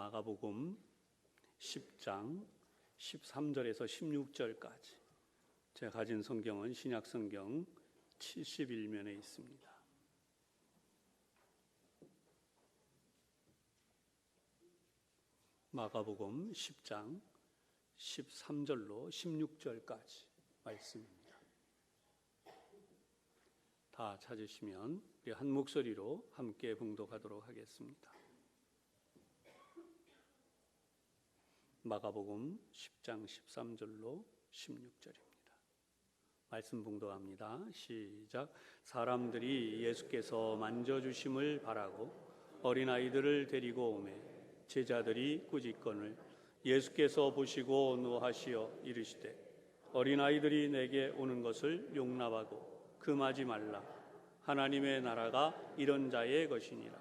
마가복음 10장 13절에서 16절까지 제가 가진 성경은 신약성경 71면에 있습니다. 마가복음 10장 13절로 16절까지 말씀입니다. 다 찾으시면 우리 한 목소리로 함께 봉독하도록 하겠습니다. 마가복음 10장 13절로 16절입니다. 말씀 봉독합니다. 시작. 사람들이 예수께서 만져주심을 바라고 어린아이들을 데리고 오매 제자들이 꾸짖거늘 예수께서 보시고 노하시어 이르시되 어린아이들이 내게 오는 것을 용납하고 금하지 말라. 하나님의 나라가 이런 자의 것이니라.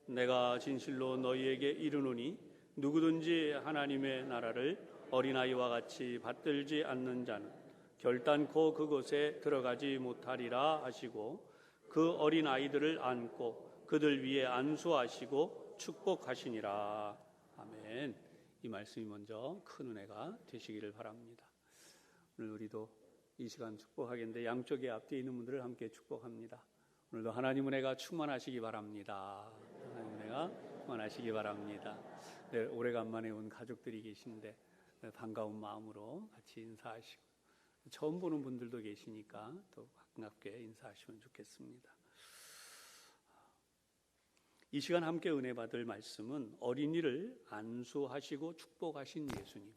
내가 진실로 너희에게 이르노니 누구든지 하나님의 나라를 어린아이와 같이 받들지 않는 자는 결단코 그곳에 들어가지 못하리라 하시고 그 어린아이들을 안고 그들 위에 안수하시고 축복하시니라. 아멘. 이 말씀이 먼저 큰 은혜가 되시기를 바랍니다. 오늘 우리도 이 시간 축복하겠는데 양쪽에 앞뒤에 있는 분들을 함께 축복합니다. 오늘도 하나님 은혜가 충만하시기 바랍니다. 하나님 은혜가 충만하시기 바랍니다. 네, 오래간만에 온 가족들이 계신데 반가운 마음으로 같이 인사하시고 처음 보는 분들도 계시니까 또 반갑게 인사하시면 좋겠습니다. 이 시간 함께 은혜 받을 말씀은 어린이를 안수하시고 축복하신 예수님,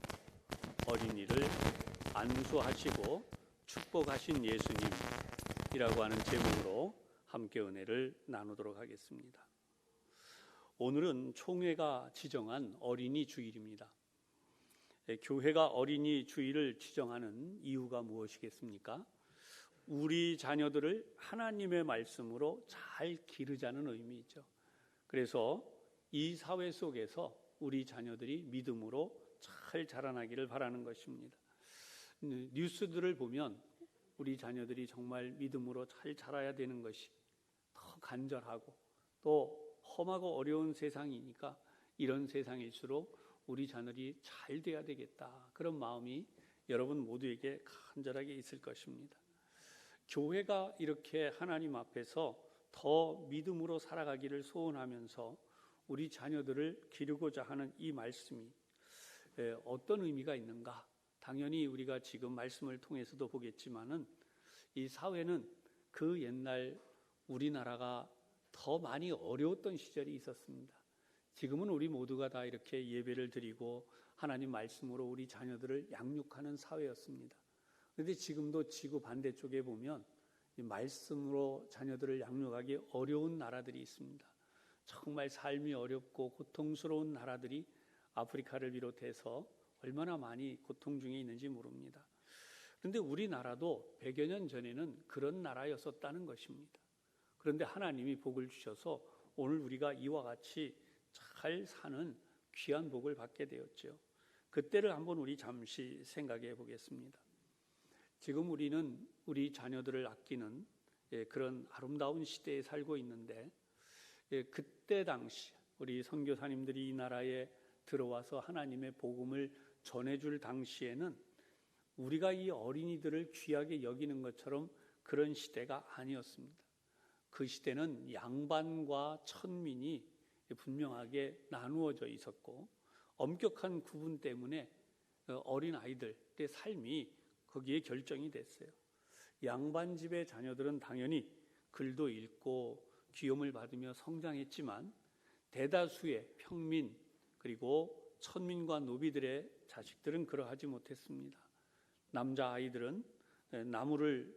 어린이를 안수하시고 축복하신 예수님이라고 하는 제목으로 함께 은혜를 나누도록 하겠습니다. 오늘은 총회가 지정한 어린이 주일입니다. 교회가 어린이 주일을 지정하는 이유가 무엇이겠습니까? 우리 자녀들을 하나님의 말씀으로 잘 기르자는 의미이죠. 그래서 이 사회 속에서 우리 자녀들이 믿음으로 잘 자라나기를 바라는 것입니다. 뉴스들을 보면 우리 자녀들이 정말 믿음으로 잘 자라야 되는 것이 더 간절하고 또 험하고 어려운 세상이니까 이런 세상일수록 우리 자녀들이 잘 돼야 되겠다. 그런 마음이 여러분 모두에게 간절하게 있을 것입니다. 교회가 이렇게 하나님 앞에서 더 믿음으로 살아가기를 소원하면서 우리 자녀들을 기르고자 하는 이 말씀이 어떤 의미가 있는가? 당연히 우리가 지금 말씀을 통해서도 보겠지만은 이 사회는 그 옛날 우리나라가 더 많이 어려웠던 시절이 있었습니다. 지금은 우리 모두가 다 이렇게 예배를 드리고 하나님 말씀으로 우리 자녀들을 양육하는 사회였습니다. 그런데 지금도 지구 반대쪽에 보면 이 말씀으로 자녀들을 양육하기 어려운 나라들이 있습니다. 정말 삶이 어렵고 고통스러운 나라들이 아프리카를 비롯해서 얼마나 많이 고통 중에 있는지 모릅니다. 그런데 우리나라도 100여 년 전에는 그런 나라였었다는 것입니다. 그런데 하나님이 복을 주셔서 오늘 우리가 이와 같이 잘 사는 귀한 복을 받게 되었죠. 그때를 한번 우리 잠시 생각해 보겠습니다. 지금 우리는 우리 자녀들을 아끼는 그런 아름다운 시대에 살고 있는데 그때 당시 우리 선교사님들이 이 나라에 들어와서 하나님의 복음을 전해줄 당시에는 우리가 이 어린이들을 귀하게 여기는 것처럼 그런 시대가 아니었습니다. 그 시대는 양반과 천민이 분명하게 나누어져 있었고 엄격한 구분 때문에 어린 아이들의 삶이 거기에 결정이 됐어요. 양반 집의 자녀들은 당연히 글도 읽고 귀염을 받으며 성장했지만 대다수의 평민 그리고 천민과 노비들의 자식들은 그러하지 못했습니다. 남자아이들은 나무를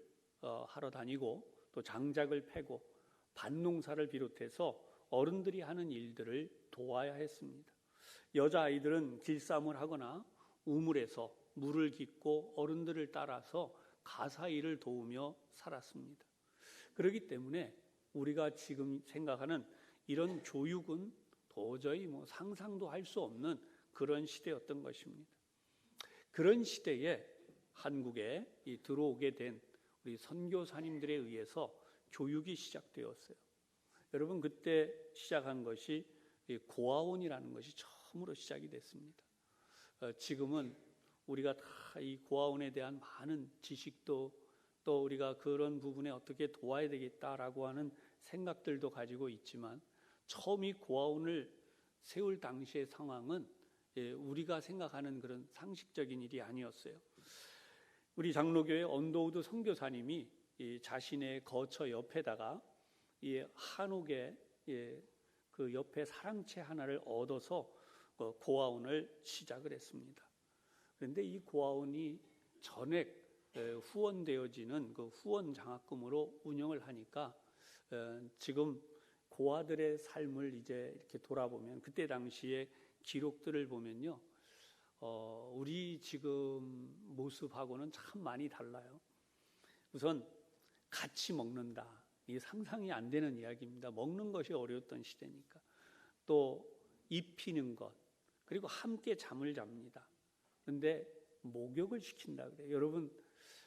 하러 다니고 또 장작을 패고 밭농사를 비롯해서 어른들이 하는 일들을 도와야 했습니다. 여자아이들은 길쌈을 하거나 우물에서 물을 깃고 어른들을 따라서 가사일을 도우며 살았습니다. 그렇기 때문에 우리가 지금 생각하는 이런 교육은 도저히 상상도 할 수 없는 그런 시대였던 것입니다. 그런 시대에 한국에 들어오게 된 우리 선교사님들에 의해서 교육이 시작되었어요. 여러분 그때 시작한 것이 고아원이라는 것이 처음으로 시작이 됐습니다. 지금은 우리가 다 이 고아원에 대한 많은 지식도 또 우리가 그런 부분에 어떻게 도와야 되겠다라고 하는 생각들도 가지고 있지만 처음 이 고아원을 세울 당시의 상황은 우리가 생각하는 그런 상식적인 일이 아니었어요. 우리 장로교회 언더우드 선교사님이 자신의 거처 옆에다가 한옥에 그 옆에 사랑채 하나를 얻어서 고아원을 시작을 했습니다. 그런데 이 고아원이 전액 후원되어지는 그 후원 장학금으로 운영을 하니까 지금 고아들의 삶을 이제 이렇게 돌아보면 그때 당시에 기록들을 보면요, 우리 지금 모습하고는 참 많이 달라요. 우선 같이 먹는다. 이게 상상이 안 되는 이야기입니다. 먹는 것이 어려웠던 시대니까. 또 입히는 것, 그리고 함께 잠을 잡니다. 그런데 목욕을 시킨다 그래요. 여러분,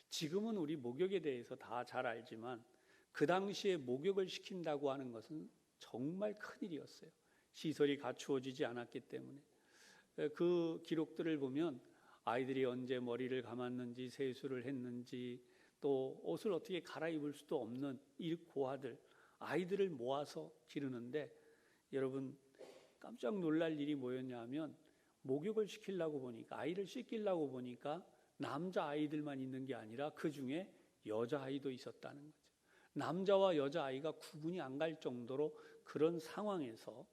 지금은 우리 목욕에 대해서 다 잘 알지만 그 당시에 목욕을 시킨다고 하는 것은 정말 큰일이었어요. 시설이 갖추어지지 않았기 때문에. 그 기록들을 보면 아이들이 언제 머리를 감았는지, 세수를 했는지, 또 옷을 어떻게 갈아입을 수도 없는 이 고아들, 아이들을 모아서 기르는데, 여러분 깜짝 놀랄 일이 뭐였냐 하면 목욕을 시키려고 보니까, 아이를 씻기려고 보니까 남자 아이들만 있는 게 아니라 그 중에 여자 아이도 있었다는 거죠. 남자와 여자 아이가 구분이 안 갈 정도로 그런 상황에서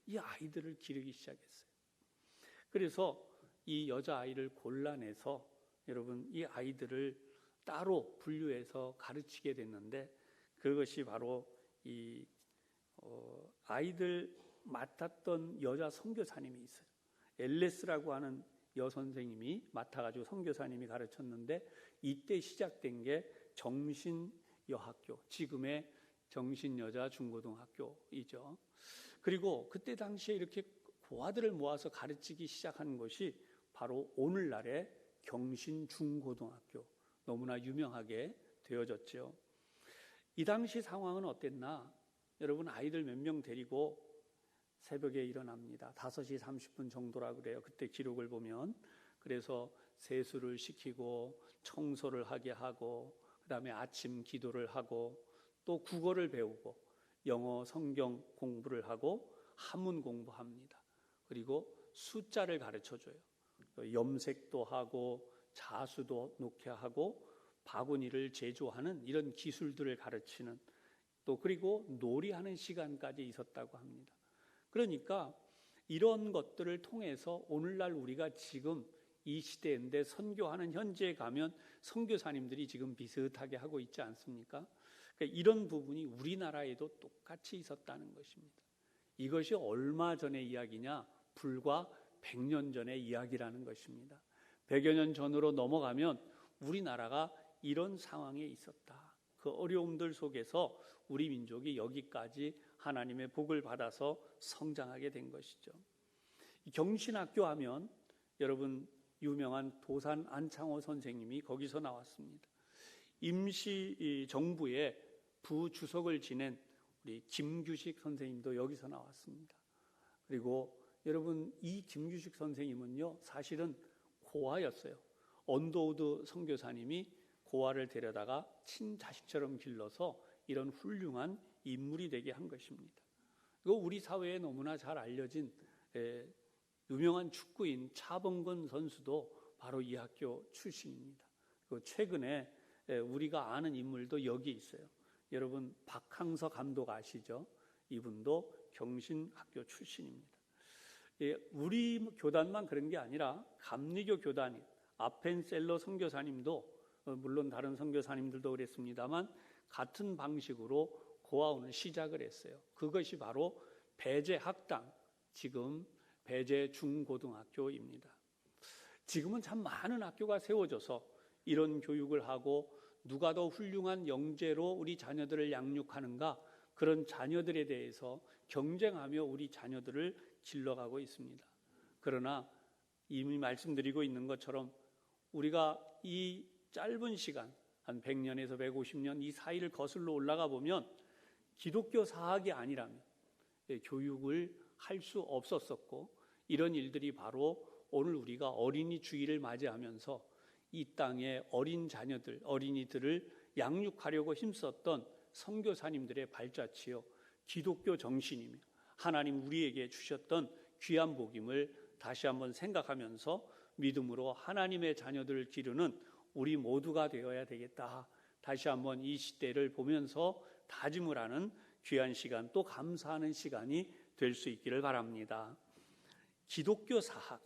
이 아이들을 기르기 시작했어요. 그래서 이 여자 아이를 골라내서 여러분 이 아이들을 따로 분류해서 가르치게 됐는데, 그것이 바로 이 아이들 맡았던 여자 선교사님이 있어요. 엘레스라고 하는 여선생님이 맡아가지고 선교사님이 가르쳤는데, 이때 시작된 게 정신여학교, 지금의 정신여자 중고등학교이죠. 그리고 그때 당시에 이렇게 고아들을 모아서 가르치기 시작한 것이 바로 오늘날의 경신중고등학교, 너무나 유명하게 되어졌죠. 이 당시 상황은 어땠나? 여러분, 아이들 몇 명 데리고 새벽에 일어납니다. 5시 30분 정도라 그래요. 그때 기록을 보면. 그래서 세수를 시키고 청소를 하게 하고, 그 다음에 아침 기도를 하고, 또 국어를 배우고 영어 성경 공부를 하고 한문 공부합니다. 그리고 숫자를 가르쳐줘요. 염색도 하고 자수도 놓게 하고 바구니를 제조하는 이런 기술들을 가르치는, 또 그리고 놀이하는 시간까지 있었다고 합니다. 그러니까 이런 것들을 통해서 오늘날 우리가 지금 이 시대인데 선교하는 현지에 가면 선교사님들이 지금 비슷하게 하고 있지 않습니까? 그러니까 이런 부분이 우리나라에도 똑같이 있었다는 것입니다. 이것이 얼마 전의 이야기냐? 불과 100년 전의 이야기라는 것입니다. 100여 년 전으로 넘어가면 우리나라가 이런 상황에 있었다. 그 어려움들 속에서 우리 민족이 여기까지 하나님의 복을 받아서 성장하게 된 것이죠. 경신학교 하면 여러분 유명한 도산 안창호 선생님이 거기서 나왔습니다. 임시 정부의 부주석을 지낸 우리 김규식 선생님도 여기서 나왔습니다. 그리고 여러분 이 김규식 선생님은요 사실은 고아였어요. 언더우드 선교사님이 고아를 데려다가 친자식처럼 길러서 이런 훌륭한 인물이 되게 한 것입니다. 이거 우리 사회에 너무나 잘 알려진 유명한 축구인 차범근 선수도 바로 이 학교 출신입니다. 그리고 최근에 우리가 아는 인물도 여기 있어요. 여러분 박항서 감독 아시죠? 이분도 경신학교 출신입니다. 우리 교단만 그런 게 아니라 감리교 교단인 아펜셀러 선교사님도, 물론 다른 선교사님들도 그랬습니다만 같은 방식으로 고아원을 시작을 했어요. 그것이 바로 배재학당, 지금 배재중고등학교입니다. 지금은 참 많은 학교가 세워져서 이런 교육을 하고 누가 더 훌륭한 영재로 우리 자녀들을 양육하는가, 그런 자녀들에 대해서 경쟁하며 우리 자녀들을 길러가고 있습니다. 그러나 이미 말씀드리고 있는 것처럼 우리가 이 짧은 시간 한 100년에서 150년 이 사이를 거슬러 올라가 보면 기독교 사학이 아니라면 교육을 할 수 없었었고, 이런 일들이 바로 오늘 우리가 어린이 주일을 맞이하면서 이 땅의 어린 자녀들, 어린이들을 양육하려고 힘썼던 선교사님들의 발자취요, 기독교 정신이며 하나님 우리에게 주셨던 귀한 복임을 다시 한번 생각하면서 믿음으로 하나님의 자녀들을 기르는 우리 모두가 되어야 되겠다. 다시 한번 이 시대를 보면서 다짐을 하는 귀한 시간, 또 감사하는 시간이 될 수 있기를 바랍니다. 기독교 사학,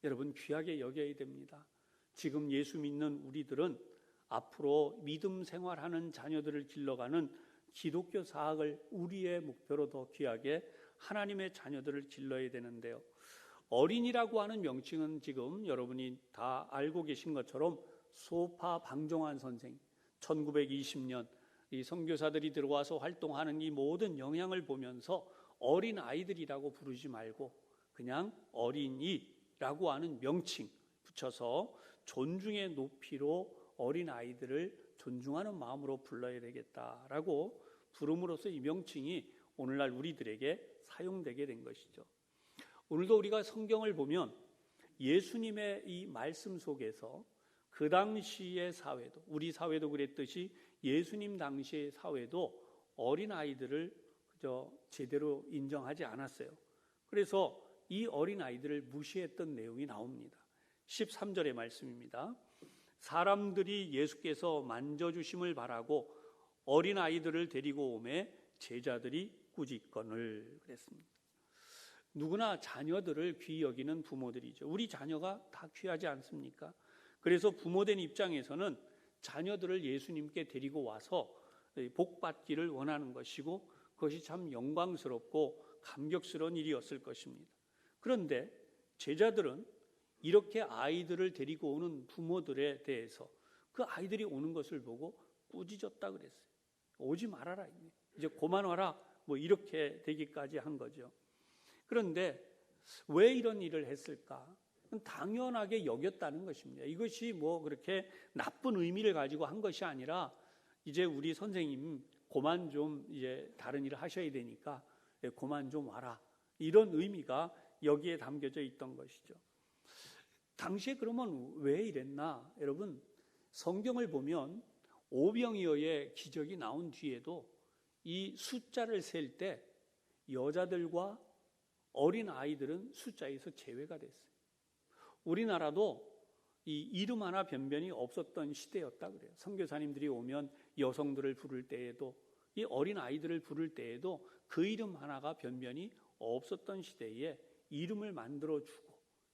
여러분 귀하게 여겨야 됩니다. 지금 예수 믿는 우리들은 앞으로 믿음 생활하는 자녀들을 길러가는 기독교 사학을 우리의 목표로 더 귀하게 하나님의 자녀들을 길러야 되는데요. 어린이라고 하는 명칭은 지금 여러분이 다 알고 계신 것처럼 소파 방종환 선생, 1920년 이 선교사들이 들어와서 활동하는 이 모든 영향을 보면서 어린 아이들이라고 부르지 말고 그냥 어린이라고 하는 명칭 붙여서 존중의 높이로 어린 아이들을 존중하는 마음으로 불러야 되겠다라고 부름으로써 이 명칭이 오늘날 우리들에게 사용되게 된 것이죠. 오늘도 우리가 성경을 보면 예수님의 이 말씀 속에서 그 당시의 사회도, 우리 사회도 그랬듯이 예수님 당시의 사회도 어린아이들을 그저 제대로 인정하지 않았어요. 그래서 이 어린아이들을 무시했던 내용이 나옵니다. 13절의 말씀입니다. 사람들이 예수께서 만져주심을 바라고 어린아이들을 데리고 오매 제자들이 꾸짖거늘 그랬습니다. 누구나 자녀들을 귀히 여기는 부모들이죠. 우리 자녀가 다 귀하지 않습니까? 그래서 부모된 입장에서는 자녀들을 예수님께 데리고 와서 복받기를 원하는 것이고 그것이 참 영광스럽고 감격스러운 일이었을 것입니다. 그런데 제자들은 이렇게 아이들을 데리고 오는 부모들에 대해서 그 아이들이 오는 것을 보고 꾸짖었다 그랬어요. 오지 말아라, 이제 그만 와라, 뭐 이렇게 되기까지 한 거죠. 그런데 왜 이런 일을 했을까? 당연하게 여겼다는 것입니다. 이것이 뭐 그렇게 나쁜 의미를 가지고 한 것이 아니라 이제 우리 선생님 그만 좀 이제 다른 일을 하셔야 되니까 그만 좀 와라, 이런 의미가 여기에 담겨져 있던 것이죠. 당시에 그러면 왜 이랬나? 여러분, 성경을 보면 오병이어의 기적이 나온 뒤에도 이 숫자를 셀 때 여자들과 어린 아이들은 숫자에서 제외가 됐어요. 우리나라도 이 이름 하나 변변이 없었던 시대였다 그래요. 선교사님들이 오면 여성들을 부를 때에도 이 어린 아이들을 부를 때에도 그 이름 하나가 변변이 없었던 시대에 이름을 만들어주고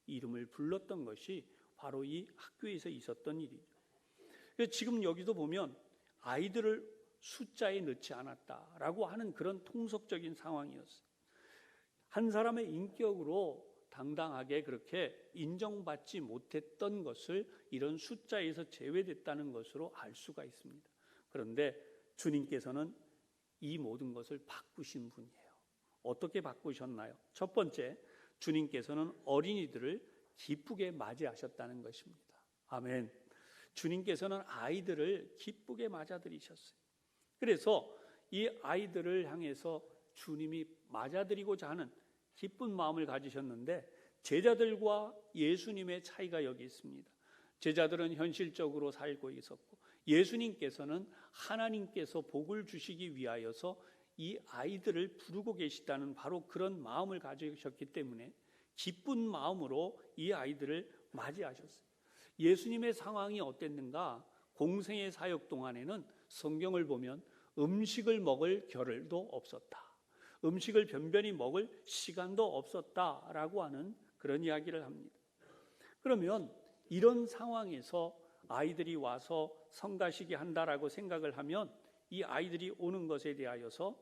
이름을 불렀던 것이 바로 이 학교에서 있었던 일이죠. 지금 여기도 보면 아이들을 숫자에 넣지 않았다라고 하는 그런 통속적인 상황이었어요. 한 사람의 인격으로 당당하게 그렇게 인정받지 못했던 것을 이런 숫자에서 제외됐다는 것으로 알 수가 있습니다. 그런데 주님께서는 이 모든 것을 바꾸신 분이에요. 어떻게 바꾸셨나요? 첫 번째, 주님께서는 어린이들을 기쁘게 맞이하셨다는 것입니다. 아멘. 주님께서는 아이들을 기쁘게 맞아들이셨어요. 그래서 이 아이들을 향해서 주님이 맞아들이고자 하는 기쁜 마음을 가지셨는데 제자들과 예수님의 차이가 여기 있습니다. 제자들은 현실적으로 살고 있었고 예수님께서는 하나님께서 복을 주시기 위하여서 이 아이들을 부르고 계시다는 바로 그런 마음을 가지셨기 때문에 기쁜 마음으로 이 아이들을 맞이하셨어요. 예수님의 상황이 어땠는가? 공생의 사역 동안에는 성경을 보면 음식을 먹을 겨를도 없었다. 음식을 변변히 먹을 시간도 없었다라고 하는 그런 이야기를 합니다. 그러면 이런 상황에서 아이들이 와서 성가시게 한다라고 생각을 하면 이 아이들이 오는 것에 대하여서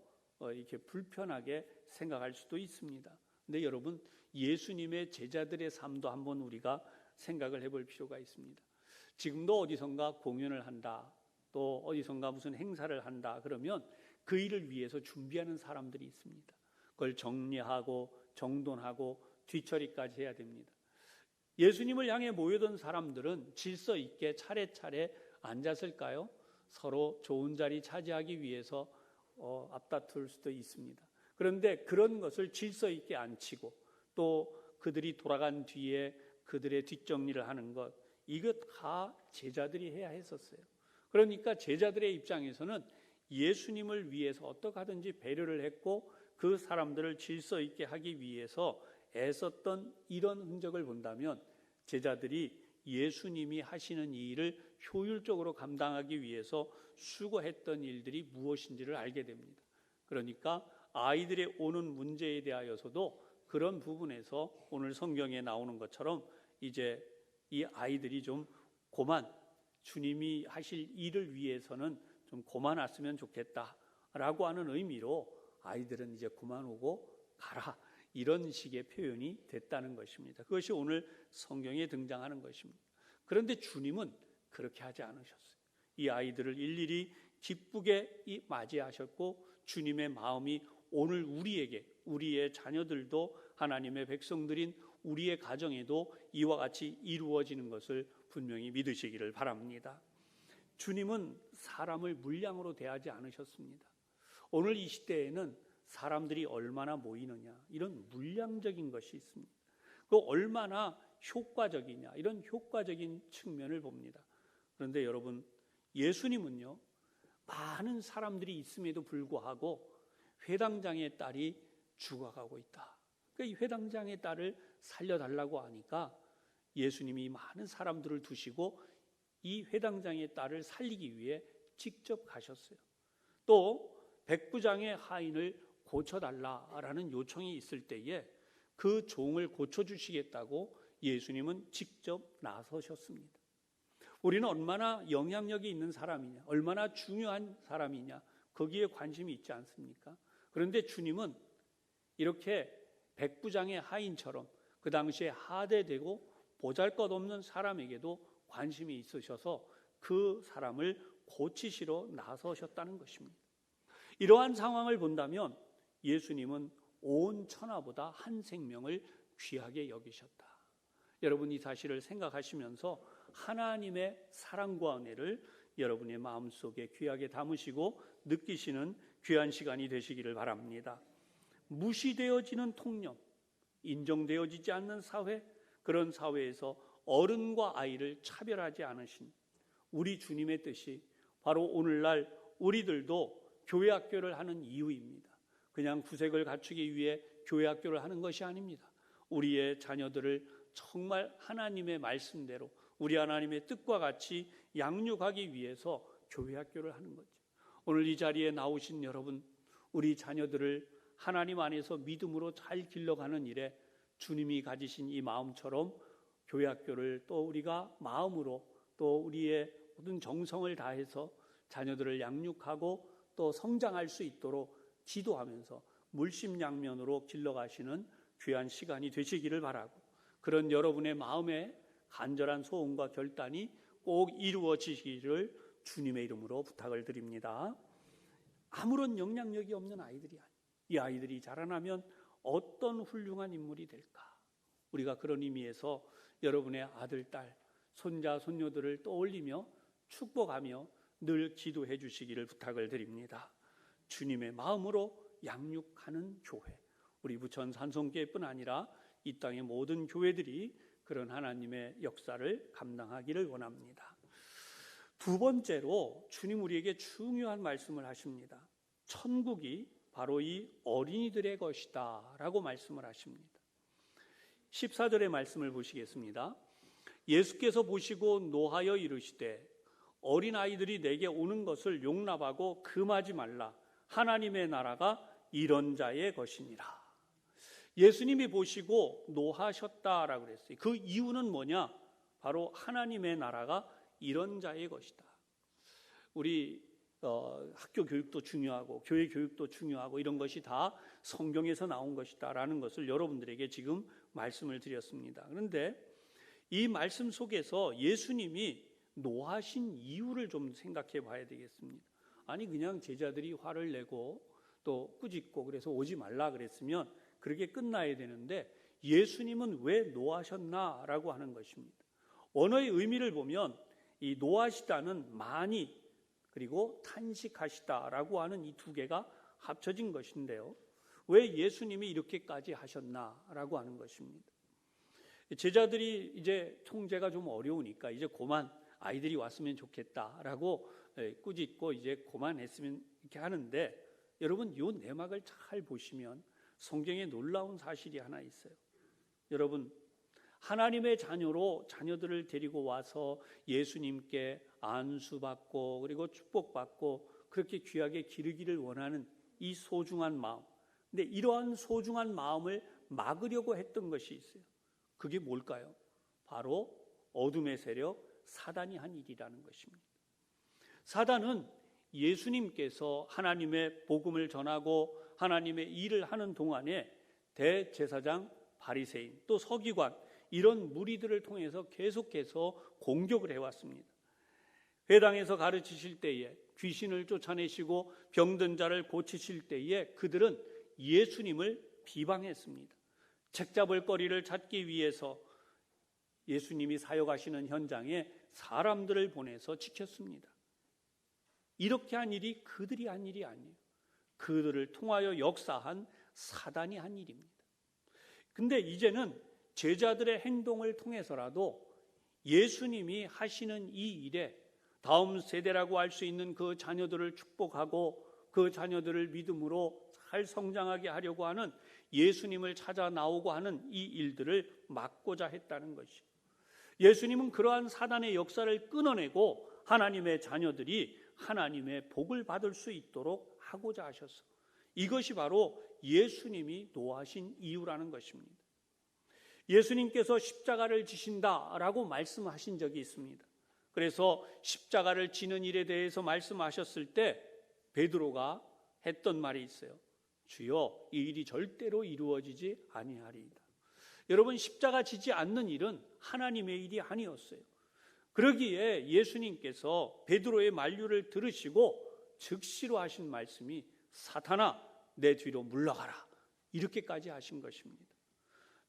이렇게 불편하게 생각할 수도 있습니다. 근데 여러분, 예수님의 제자들의 삶도 한번 우리가 생각을 해볼 필요가 있습니다. 지금도 어디선가 공연을 한다, 또 어디선가 무슨 행사를 한다 그러면 그 일을 위해서 준비하는 사람들이 있습니다. 그걸 정리하고 정돈하고 뒤처리까지 해야 됩니다. 예수님을 향해 모여든 사람들은 질서 있게 차례차례 앉았을까요? 서로 좋은 자리 차지하기 위해서 앞다툴 수도 있습니다. 그런데 그런 것을 질서 있게 안 치고 또 그들이 돌아간 뒤에 그들의 뒷정리를 하는 것, 이것 다 제자들이 해야 했었어요. 그러니까 제자들의 입장에서는 예수님을 위해서 어떻게 하든지 배려를 했고 그 사람들을 질서 있게 하기 위해서 애썼던 이런 흔적을 본다면 제자들이 예수님이 하시는 이 일을 효율적으로 감당하기 위해서 수고했던 일들이 무엇인지를 알게 됩니다. 그러니까 아이들의 오는 문제에 대하여서도 그런 부분에서 오늘 성경에 나오는 것처럼 이제 이 아이들이 좀 고만, 주님이 하실 일을 위해서는 좀 고만 왔으면 좋겠다라고 하는 의미로 아이들은 이제 그만 오고 가라, 이런 식의 표현이 됐다는 것입니다. 그것이 오늘 성경에 등장하는 것입니다. 그런데 주님은 그렇게 하지 않으셨어요. 이 아이들을 일일이 기쁘게 맞이하셨고 주님의 마음이 오늘 우리에게, 우리의 자녀들도 하나님의 백성들인 우리의 가정에도 이와 같이 이루어지는 것을 분명히 믿으시기를 바랍니다. 주님은 사람을 물량으로 대하지 않으셨습니다. 오늘 이 시대에는 사람들이 얼마나 모이느냐, 이런 물량적인 것이 있습니다. 그 얼마나 효과적이냐, 이런 효과적인 측면을 봅니다. 그런데 여러분, 예수님은요, 많은 사람들이 있음에도 불구하고 회당장의 딸이 죽어가고 있다. 그러니까 이 회당장의 딸을 살려달라고 하니까 예수님이 많은 사람들을 두시고 이 회당장의 딸을 살리기 위해 직접 가셨어요. 또 백부장의 하인을 고쳐달라라는 요청이 있을 때에 그 종을 고쳐주시겠다고 예수님은 직접 나서셨습니다. 우리는 얼마나 영향력이 있는 사람이냐, 얼마나 중요한 사람이냐, 거기에 관심이 있지 않습니까? 그런데 주님은 이렇게 백부장의 하인처럼 그 당시에 하대되고 보잘것없는 사람에게도 관심이 있으셔서 그 사람을 고치시러 나서셨다는 것입니다. 이러한 상황을 본다면 예수님은 온 천하보다 한 생명을 귀하게 여기셨다. 여러분, 이 사실을 생각하시면서 하나님의 사랑과 은혜를 여러분의 마음속에 귀하게 담으시고 느끼시는 귀한 시간이 되시기를 바랍니다. 무시되어지는 통념, 인정되어지지 않는 사회, 그런 사회에서 어른과 아이를 차별하지 않으신 우리 주님의 뜻이 바로 오늘날 우리들도 교회 학교를 하는 이유입니다. 그냥 구색을 갖추기 위해 교회 학교를 하는 것이 아닙니다. 우리의 자녀들을 정말 하나님의 말씀대로 우리 하나님의 뜻과 같이 양육하기 위해서 교회 학교를 하는 거죠. 오늘 이 자리에 나오신 여러분, 우리 자녀들을 하나님 안에서 믿음으로 잘 길러가는 일에 주님이 가지신 이 마음처럼 교회 학교를 또 우리가 마음으로 또 우리의 모든 정성을 다해서 자녀들을 양육하고 또 성장할 수 있도록 기도하면서 물심양면으로 길러가시는 귀한 시간이 되시기를 바라고, 그런 여러분의 마음에 간절한 소원과 결단이 꼭 이루어지기를 주님의 이름으로 부탁을 드립니다. 아무런 영향력이 없는 아이들이 아니에요. 이 아이들이 자라나면 어떤 훌륭한 인물이 될까? 우리가 그런 의미에서 여러분의 아들, 딸, 손자, 손녀들을 떠올리며 축복하며 늘 기도해 주시기를 부탁을 드립니다. 주님의 마음으로 양육하는 교회, 우리 부천 산성교회뿐 아니라 이 땅의 모든 교회들이 그런 하나님의 역사를 감당하기를 원합니다. 두 번째로 주님 우리에게 중요한 말씀을 하십니다. 천국이 바로 이 어린이들의 것이다 라고 말씀을 하십니다. 14절의 말씀을 보시겠습니다. 예수께서 보시고 노하여 이르시되 어린아이들이 내게 오는 것을 용납하고 금하지 말라. 하나님의 나라가 이런 자의 것이니라. 예수님이 보시고 노하셨다라고 그랬어요. 그 이유는 뭐냐? 바로 하나님의 나라가 이런 자의 것이다. 우리 학교 교육도 중요하고 교회 교육도 중요하고 이런 것이 다 성경에서 나온 것이다라는 것을 여러분들에게 지금 말씀을 드렸습니다. 그런데 이 말씀 속에서 예수님이 노하신 이유를 좀 생각해 봐야 되겠습니다. 아니 그냥 제자들이 화를 내고 또 꾸짖고 그래서 오지 말라 그랬으면 그렇게 끝나야 되는데 예수님은 왜 노하셨나라고 하는 것입니다. 언어의 의미를 보면 이 노하시다는 많이 그리고 탄식하시다라고 하는 이 두 개가 합쳐진 것인데요. 왜 예수님이 이렇게까지 하셨나라고 하는 것입니다. 제자들이 이제 통제가 좀 어려우니까 이제 그만 아이들이 왔으면 좋겠다라고 꾸짖고 이제 그만했으면 이렇게 하는데, 여러분 요 내막을 잘 보시면 성경에 놀라운 사실이 하나 있어요. 여러분, 하나님의 자녀로 자녀들을 데리고 와서 예수님께 안수받고 그리고 축복받고 그렇게 귀하게 기르기를 원하는 이 소중한 마음, 근데 이러한 소중한 마음을 막으려고 했던 것이 있어요. 그게 뭘까요? 바로 어둠의 세력 사단이 한 일이라는 것입니다. 사단은 예수님께서 하나님의 복음을 전하고 하나님의 일을 하는 동안에 대제사장, 바리새인, 또 서기관 이런 무리들을 통해서 계속해서 공격을 해왔습니다. 회당에서 가르치실 때에, 귀신을 쫓아내시고 병든 자를 고치실 때에 그들은 예수님을 비방했습니다. 책잡을 거리를 찾기 위해서 예수님이 사역하시는 현장에 사람들을 보내서 지켰습니다. 이렇게 한 일이 그들이 한 일이 아니에요. 그들을 통하여 역사한 사단이 한 일입니다. 근데 이제는 제자들의 행동을 통해서라도 예수님이 하시는 이 일에 다음 세대라고 할 수 있는 그 자녀들을 축복하고 그 자녀들을 믿음으로 잘 성장하게 하려고 하는, 예수님을 찾아 나오고 하는 이 일들을 막고자 했다는 것이죠. 예수님은 그러한 사단의 역사를 끊어내고 하나님의 자녀들이 하나님의 복을 받을 수 있도록 하고자 하셨어. 이것이 바로 예수님이 노하신 이유라는 것입니다. 예수님께서 십자가를 지신다라고 말씀하신 적이 있습니다. 그래서 십자가를 지는 일에 대해서 말씀하셨을 때 베드로가 했던 말이 있어요. 주여, 이 일이 절대로 이루어지지 아니하리이다. 여러분, 십자가 지지 않는 일은 하나님의 일이 아니었어요. 그러기에 예수님께서 베드로의 만류를 들으시고 즉시로 하신 말씀이 사탄아, 내 뒤로 물러가라, 이렇게까지 하신 것입니다.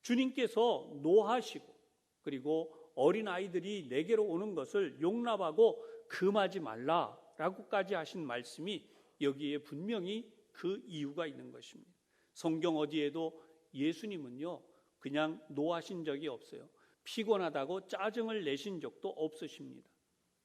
주님께서 노하시고 그리고 어린아이들이 내게로 오는 것을 용납하고 금하지 말라라고까지 하신 말씀이 여기에 분명히 그 이유가 있는 것입니다. 성경 어디에도 예수님은요 그냥 노하신 적이 없어요. 피곤하다고 짜증을 내신 적도 없으십니다.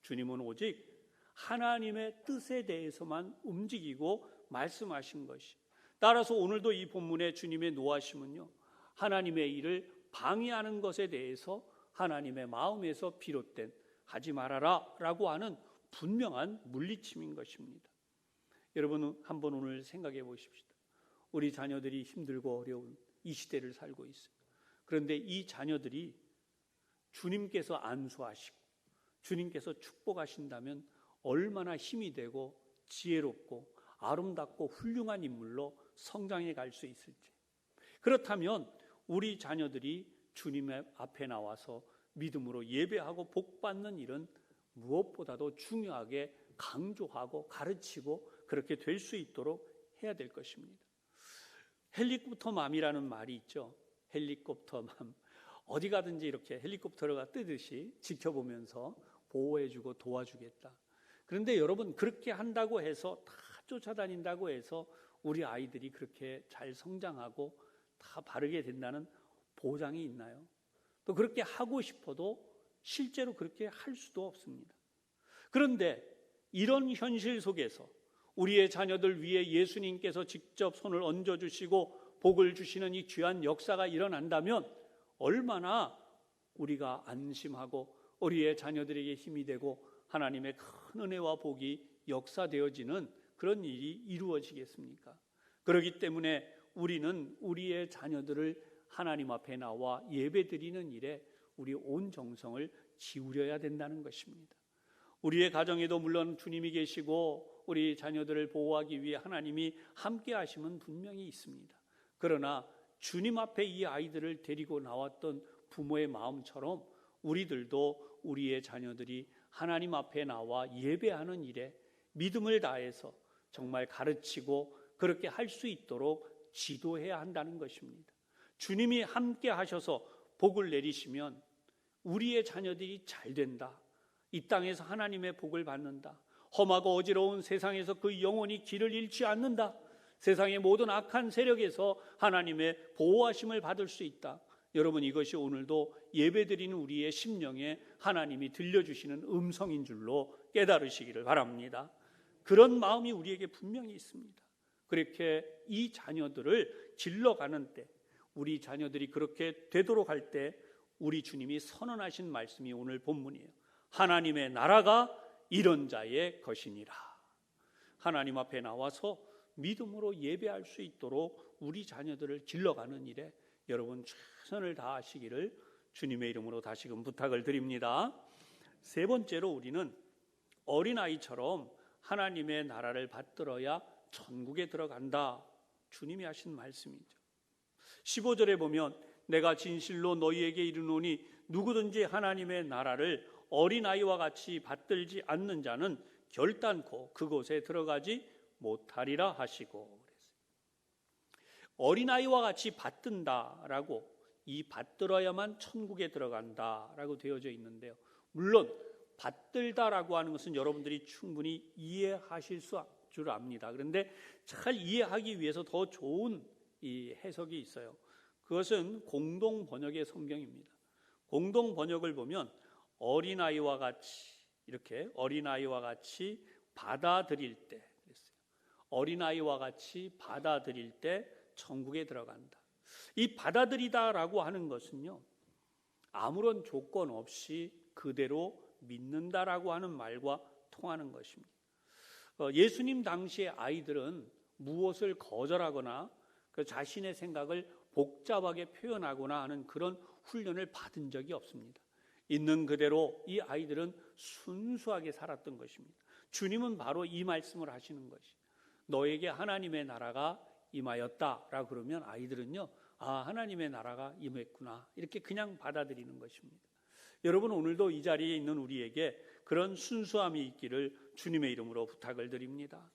주님은 오직 하나님의 뜻에 대해서만 움직이고 말씀하신 것이. 따라서 오늘도 이 본문의 주님의 노하심은요, 하나님의 일을 방해하는 것에 대해서 하나님의 마음에서 비롯된 하지 말아라 라고 하는 분명한 물리침인 것입니다. 여러분, 한번 오늘 생각해 보십시다. 우리 자녀들이 힘들고 어려운 이 시대를 살고 있어요. 그런데 이 자녀들이 주님께서 안수하시고 주님께서 축복하신다면 얼마나 힘이 되고 지혜롭고 아름답고 훌륭한 인물로 성장해 갈 수 있을지. 그렇다면 우리 자녀들이 주님의 앞에 나와서 믿음으로 예배하고 복받는 일은 무엇보다도 중요하게 강조하고 가르치고 그렇게 될 수 있도록 해야 될 것입니다. 헬리콥터맘이라는 말이 있죠. 헬리콥터맘. 어디 가든지 이렇게 헬리콥터가 뜨듯이 지켜보면서 보호해주고 도와주겠다. 그런데 여러분, 그렇게 한다고 해서 다 쫓아다닌다고 해서 우리 아이들이 그렇게 잘 성장하고 다 바르게 된다는 보장이 있나요? 또 그렇게 하고 싶어도 실제로 그렇게 할 수도 없습니다. 그런데 이런 현실 속에서 우리의 자녀들 위에 예수님께서 직접 손을 얹어주시고 복을 주시는 이 귀한 역사가 일어난다면 얼마나 우리가 안심하고 우리의 자녀들에게 힘이 되고 하나님의 큰 은혜와 복이 역사되어지는 그런 일이 이루어지겠습니까? 그렇기 때문에 우리는 우리의 자녀들을 하나님 앞에 나와 예배드리는 일에 우리 온 정성을 기울여야 된다는 것입니다. 우리의 가정에도 물론 주님이 계시고 우리 자녀들을 보호하기 위해 하나님이 함께 하심은 분명히 있습니다. 그러나 주님 앞에 이 아이들을 데리고 나왔던 부모의 마음처럼 우리들도 우리의 자녀들이 하나님 앞에 나와 예배하는 일에 믿음을 다해서 정말 가르치고 그렇게 할 수 있도록 지도해야 한다는 것입니다. 주님이 함께 하셔서 복을 내리시면 우리의 자녀들이 잘 된다. 이 땅에서 하나님의 복을 받는다. 험하고 어지러운 세상에서 그 영혼이 길을 잃지 않는다. 세상의 모든 악한 세력에서 하나님의 보호하심을 받을 수 있다. 여러분, 이것이 오늘도 예배드리는 우리의 심령에 하나님이 들려주시는 음성인 줄로 깨달으시기를 바랍니다. 그런 마음이 우리에게 분명히 있습니다. 그렇게 이 자녀들을 길러가는 때, 우리 자녀들이 그렇게 되도록 할 때 우리 주님이 선언하신 말씀이 오늘 본문이에요. 하나님의 나라가 이런 자의 것이니라. 하나님 앞에 나와서 믿음으로 예배할 수 있도록 우리 자녀들을 길러가는 일에 여러분 최선을 다하시기를 주님의 이름으로 다시금 부탁을 드립니다. 세 번째로, 우리는 어린아이처럼 하나님의 나라를 받들어야 천국에 들어간다. 주님이 하신 말씀이죠. 15절에 보면 내가 진실로 너희에게 이르노니 누구든지 하나님의 나라를 어린아이와 같이 받들지 않는 자는 결단코 그곳에 들어가지 못하리라 하시고, 어린아이와 같이 받든다라고, 이 받들어야만 천국에 들어간다라고 되어져 있는데요. 물론 받들다라고 하는 것은 여러분들이 충분히 이해하실 줄 압니다. 그런데 잘 이해하기 위해서 더 좋은 이 해석이 있어요. 그것은 공동 번역의 성경입니다. 공동 번역을 보면 어린아이와 같이, 이렇게 어린아이와 같이 받아들일 때, 그랬어요. 어린아이와 같이 받아들일 때 천국에 들어간다. 이 받아들이다라고 하는 것은요, 아무런 조건 없이 그대로 믿는다라고 하는 말과 통하는 것입니다. 예수님 당시의 아이들은 무엇을 거절하거나 그 자신의 생각을 복잡하게 표현하거나 하는 그런 훈련을 받은 적이 없습니다. 있는 그대로 이 아이들은 순수하게 살았던 것입니다. 주님은 바로 이 말씀을 하시는 것이, 너에게 하나님의 나라가 임하였다라고 그러면 아이들은요, 아, 하나님의 나라가 임했구나, 이렇게 그냥 받아들이는 것입니다. 여러분, 오늘도 이 자리에 있는 우리에게 그런 순수함이 있기를 주님의 이름으로 부탁을 드립니다.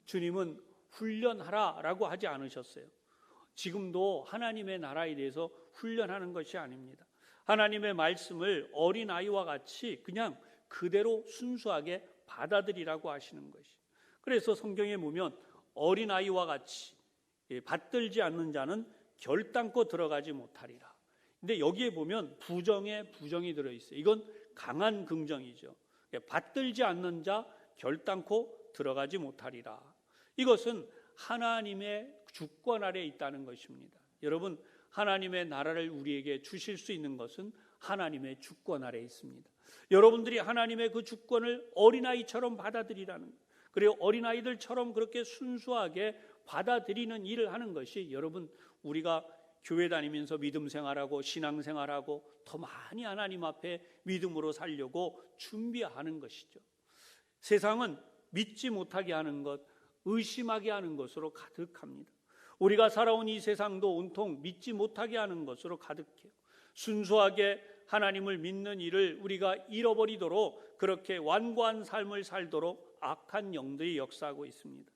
주님은 훈련하라라고 하지 않으셨어요. 지금도 하나님의 나라에 대해서 훈련하는 것이 아닙니다. 하나님의 말씀을 어린아이와 같이 그냥 그대로 순수하게 받아들이라고 하시는 것이. 그래서 성경에 보면 어린아이와 같이 받들지 않는 자는 결단코 들어가지 못하리라. 근데 여기에 보면 부정에 부정이 들어있어요. 이건 강한 긍정이죠. 받들지 않는 자 결단코 들어가지 못하리라. 이것은 하나님의 주권 아래에 있다는 것입니다. 여러분, 하나님의 나라를 우리에게 주실 수 있는 것은 하나님의 주권 아래에 있습니다. 여러분들이 하나님의 그 주권을 어린아이처럼 받아들이라는 것, 그리고 어린아이들처럼 그렇게 순수하게 받아들이는 일을 하는 것이, 여러분, 우리가 교회 다니면서 믿음 생활하고 신앙 생활하고 더 많이 하나님 앞에 믿음으로 살려고 준비하는 것이죠. 세상은 믿지 못하게 하는 것, 의심하게 하는 것으로 가득합니다. 우리가 살아온 이 세상도 온통 믿지 못하게 하는 것으로 가득해요. 순수하게 하나님을 믿는 일을 우리가 잃어버리도록 그렇게 완고한 삶을 살도록 악한 영들이 역사하고 있습니다.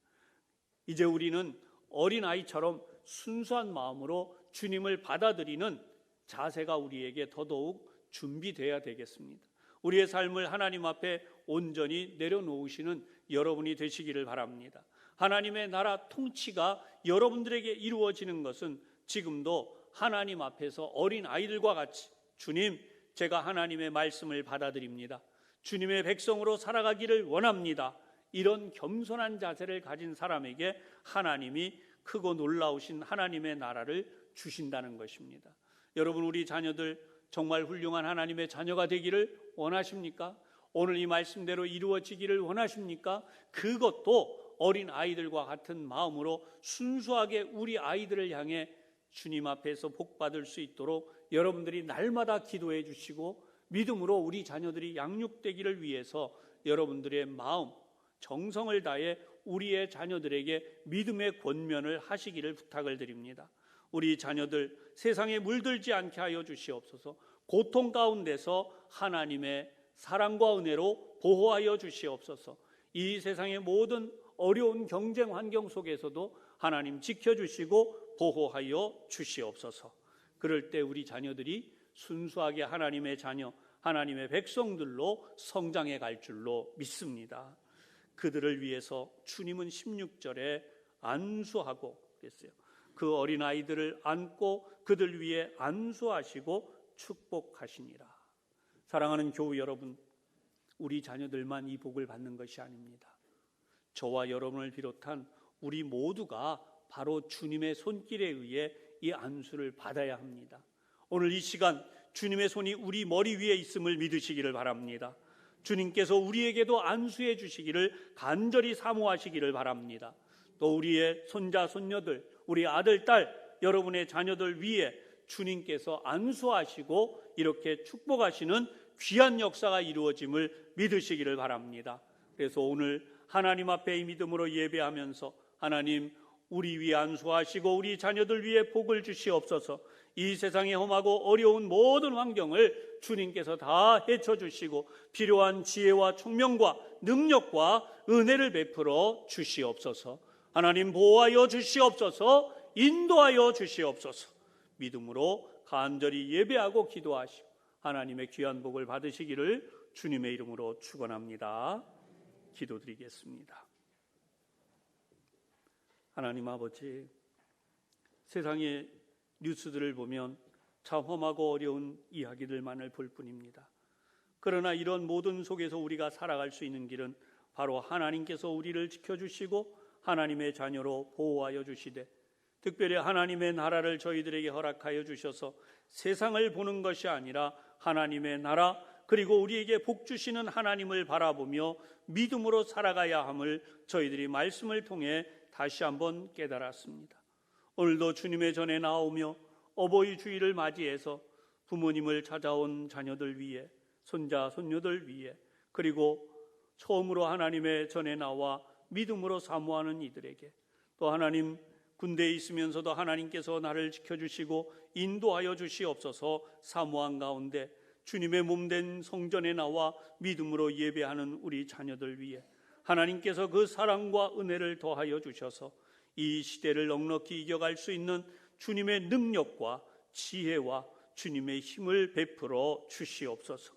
이제 우리는 어린아이처럼 순수한 마음으로 주님을 받아들이는 자세가 우리에게 더더욱 준비되어야 되겠습니다. 우리의 삶을 하나님 앞에 온전히 내려놓으시는 여러분이 되시기를 바랍니다. 하나님의 나라 통치가 여러분들에게 이루어지는 것은 지금도 하나님 앞에서 어린아이들과 같이, 주님, 제가 하나님의 말씀을 받아들입니다. 주님의 백성으로 살아가기를 원합니다. 이런 겸손한 자세를 가진 사람에게 하나님이 크고 놀라우신 하나님의 나라를 주신다는 것입니다. 여러분, 우리 자녀들 정말 훌륭한 하나님의 자녀가 되기를 원하십니까? 오늘 이 말씀대로 이루어지기를 원하십니까? 그것도 어린 아이들과 같은 마음으로 순수하게 우리 아이들을 향해 주님 앞에서 복받을 수 있도록 여러분들이 날마다 기도해 주시고 믿음으로 우리 자녀들이 양육되기를 위해서 여러분들의 마음, 정성을 다해 우리의 자녀들에게 믿음의 권면을 하시기를 부탁을 드립니다. 우리 자녀들 세상에 물들지 않게 하여 주시옵소서. 고통 가운데서 하나님의 사랑과 은혜로 보호하여 주시옵소서. 이 세상의 모든 어려운 경쟁 환경 속에서도 하나님 지켜주시고 보호하여 주시옵소서. 그럴 때 우리 자녀들이 순수하게 하나님의 자녀, 하나님의 백성들로 성장해 갈 줄로 믿습니다. 그들을 위해서 주님은 16절에 안수하고 그랬어요. 그 어린아이들을 안고 그들 위에 안수하시고 축복하시니라. 사랑하는 교우 여러분, 우리 자녀들만 이 복을 받는 것이 아닙니다. 저와 여러분을 비롯한 우리 모두가 바로 주님의 손길에 의해 이 안수를 받아야 합니다. 오늘 이 시간 주님의 손이 우리 머리 위에 있음을 믿으시기를 바랍니다. 주님께서 우리에게도 안수해 주시기를 간절히 사모하시기를 바랍니다. 또 우리의 손자, 손녀들, 우리 아들, 딸, 여러분의 자녀들 위에 주님께서 안수하시고 이렇게 축복하시는 귀한 역사가 이루어짐을 믿으시기를 바랍니다. 그래서 오늘 하나님 앞에 이 믿음으로 예배하면서 하나님, 우리 위에 안수하시고 우리 자녀들 위에 복을 주시옵소서. 이 세상에 험하고 어려운 모든 환경을 주님께서 다 헤쳐주시고 필요한 지혜와 총명과 능력과 은혜를 베풀어 주시옵소서. 하나님, 보호하여 주시옵소서. 인도하여 주시옵소서. 믿음으로 간절히 예배하고 기도하시고 하나님의 귀한 복을 받으시기를 주님의 이름으로 축원합니다. 기도드리겠습니다. 하나님 아버지, 세상의 뉴스들을 보면 참 험하고 어려운 이야기들만을 볼 뿐입니다. 그러나 이런 모든 속에서 우리가 살아갈 수 있는 길은 바로 하나님께서 우리를 지켜주시고 하나님의 자녀로 보호하여 주시되, 특별히 하나님의 나라를 저희들에게 허락하여 주셔서 세상을 보는 것이 아니라 하나님의 나라, 그리고 우리에게 복 주시는 하나님을 바라보며 믿음으로 살아가야 함을 저희들이 말씀을 통해 다시 한번 깨달았습니다. 오늘도 주님의 전에 나오며 어버이 주일을 맞이해서 부모님을 찾아온 자녀들 위해, 손자, 손녀들 위해, 그리고 처음으로 하나님의 전에 나와 믿음으로 사모하는 이들에게, 또 하나님 군대에 있으면서도 하나님께서 나를 지켜주시고 인도하여 주시옵소서 사모한 가운데 주님의 몸된 성전에 나와 믿음으로 예배하는 우리 자녀들 위해 하나님께서 그 사랑과 은혜를 더하여 주셔서 이 시대를 넉넉히 이겨갈 수 있는 주님의 능력과 지혜와 주님의 힘을 베풀어 주시옵소서.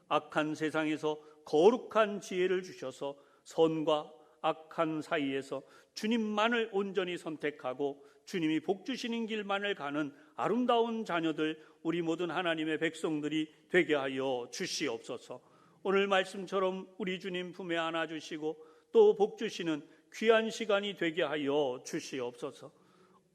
악한 세상에서 거룩한 지혜를 주셔서 선과 악한 사이에서 주님만을 온전히 선택하고 주님이 복 주시는 길만을 가는 아름다운 자녀들, 우리 모든 하나님의 백성들이 되게 하여 주시옵소서. 오늘 말씀처럼 우리 주님 품에 안아주시고 또 복 주시는 귀한 시간이 되게 하여 주시옵소서.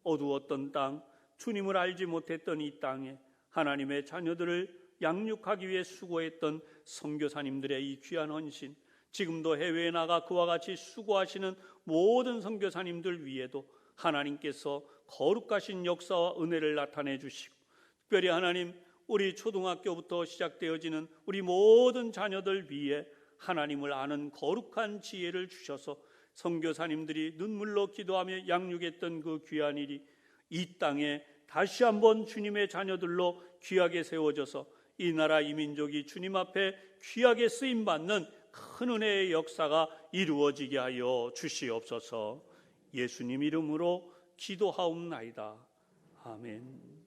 어두웠던 땅, 주님을 알지 못했던 이 땅에 하나님의 자녀들을 양육하기 위해 수고했던 선교사님들의 이 귀한 헌신, 지금도 해외에 나가 그와 같이 수고하시는 모든 선교사님들 위에도 하나님께서 거룩하신 역사와 은혜를 나타내 주시고, 특별히 하나님, 우리 초등학교부터 시작되어지는 우리 모든 자녀들 위에 하나님을 아는 거룩한 지혜를 주셔서 선교사님들이 눈물로 기도하며 양육했던 그 귀한 일이 이 땅에 다시 한번 주님의 자녀들로 귀하게 세워져서 이 나라 이 민족이 주님 앞에 귀하게 쓰임받는 큰 은혜의 역사가 이루어지게 하여 주시옵소서. 예수님 이름으로 기도하옵나이다. 아멘.